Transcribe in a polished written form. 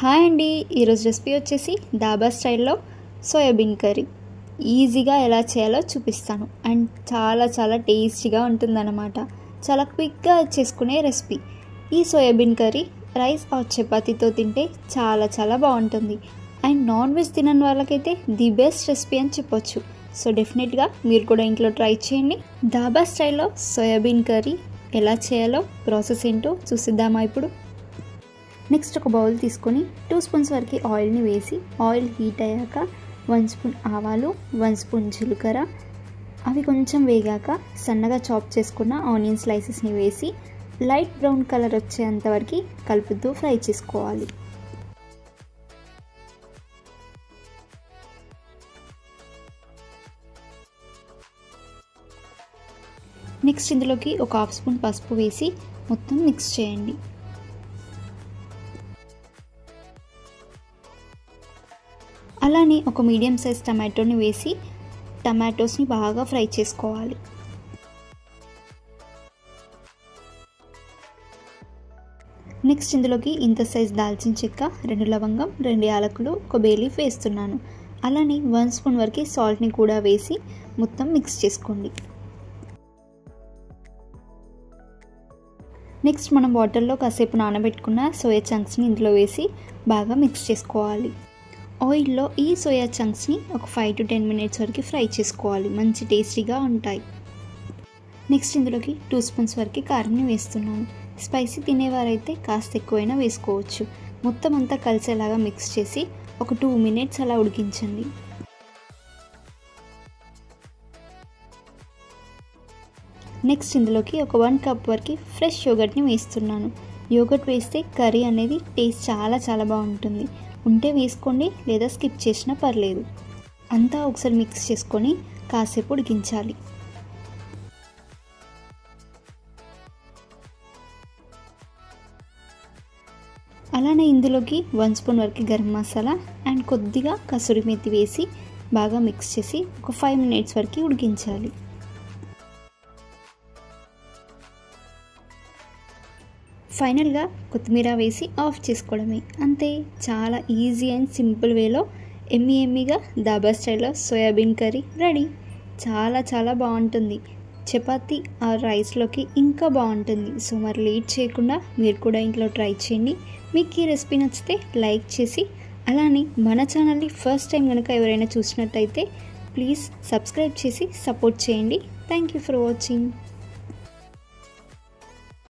Hi అండి, ఈరోజు recipe వచ్చేసి డాబా స్టైల్లో సోయాబీన్ కర్రీ. ఈజీగా ఎలా చేయాలో చూపిస్తాను. అండ్ చాలా టేస్టీగా ఉంటుందన్నమాట. చాలా క్విక్గా చేసుకునే రెసిపీ. ఈ సోయాబీన్ కర్రీ రైస్ ఆర్ చపాతీతో తింటే చాలా బాగుంటుంది. అండ్ నాన్ వెజ్ తినని వాళ్ళకైతే ది బెస్ట్ రెసిపీ అని చెప్పొచ్చు. సో డెఫినెట్గా మీరు కూడా ఇంట్లో ట్రై చేయండి. డాబా స్టైల్లో సోయాబీన్ కర్రీ ఎలా చేయాలో ప్రాసెస్ ఏంటో చూసిద్దామా ఇప్పుడు. నెక్స్ట్ ఒక బౌల్ తీసుకొని 2 స్పూన్స్ వరకు ఆయిల్ని వేసి, ఆయిల్ హీట్ అయ్యాక 1 స్పూన్ ఆవాలు, 1 స్పూన్ జీలకర్ర, అవి కొంచెం వేగాక సన్నగా చాప్ చేసుకున్న ఆనియన్ స్లైసెస్ని వేసి లైట్ బ్రౌన్ కలర్ వచ్చేంత వరకు కలుపుతూ ఫ్రై చేసుకోవాలి. నెక్స్ట్ ఇందులోకి ఒక 1/2 స్పూన్ పసుపు వేసి మొత్తం మిక్స్ చేయండి. అలానే ఒక మీడియం సైజ్ టమాటోని వేసి టమాటోస్ని బాగా ఫ్రై చేసుకోవాలి. నెక్స్ట్ ఇందులోకి ఇంత సైజ్ దాల్చిన చెక్క, 2 లవంగం, 2 యాలకులు, ఒక బే లీఫ్ వేస్తున్నాను. అలానే 1 స్పూన్ వరకు సాల్ట్ని కూడా వేసి మొత్తం మిక్స్ చేసుకోండి. నెక్స్ట్ మనం వాటర్లో కాసేపు నానబెట్టుకున్న సోయా చంక్స్ని ఇందులో వేసి బాగా మిక్స్ చేసుకోవాలి. ఆయిల్లో ఈ సోయా చంక్స్ని ఒక 5 to 10 మినిట్స్ వరకు ఫ్రై చేసుకోవాలి. మంచి టేస్టీగా ఉంటాయి. నెక్స్ట్ ఇందులోకి 2 స్పూన్స్ వరకు కారంని వేస్తున్నాను. స్పైసీ తినేవారైతే కాస్త ఎక్కువైనా వేసుకోవచ్చు. మొత్తం అంతా కలిసేలాగా మిక్స్ చేసి ఒక 2 మినిట్స్ అలా ఉడికించండి. నెక్స్ట్ ఇందులోకి ఒక 1 కప్ వరకు ఫ్రెష్ యోగర్ట్ని వేస్తున్నాను. యోగర్ట్ వేస్తే కర్రీ అనేది టేస్ట్ చాలా బాగుంటుంది. ఉంటే వేసుకోండి, లేదా స్కిప్ చేసినా పర్లేదు. అంతా ఒకసారి మిక్స్ చేసుకొని కాసేపు ఉడికించాలి. అలానే ఇందులోకి 1 స్పూన్ వరకు గరం మసాలా అండ్ కొద్దిగా కసూరి మేతి వేసి బాగా మిక్స్ చేసి ఒక 5 మినిట్స్ వరకు ఉడికించాలి. ఫైనల్గా కొత్తిమీర వేసి ఆఫ్ చేసుకోవడమే. అంతే, చాలా ఈజీ అండ్ సింపుల్ వేలో ఎమ్మీగా డాబా స్టైల్లో సోయాబీన్ కర్రీ రెడీ. చాలా బాగుంటుంది. చపాతీ ఆ రైస్లోకి ఇంకా బాగుంటుంది. సో మరి లేట్ చేయకుండా మీరు కూడా ఇంట్లో ట్రై చేయండి. మీకు ఈ రెసిపీ నచ్చితే లైక్ చేసి, అలానే మన ఛానల్ని ఫస్ట్ టైం కనుక ఎవరైనా చూసినట్టయితే ప్లీజ్ సబ్స్క్రైబ్ చేసి సపోర్ట్ చేయండి. Thank you for watching.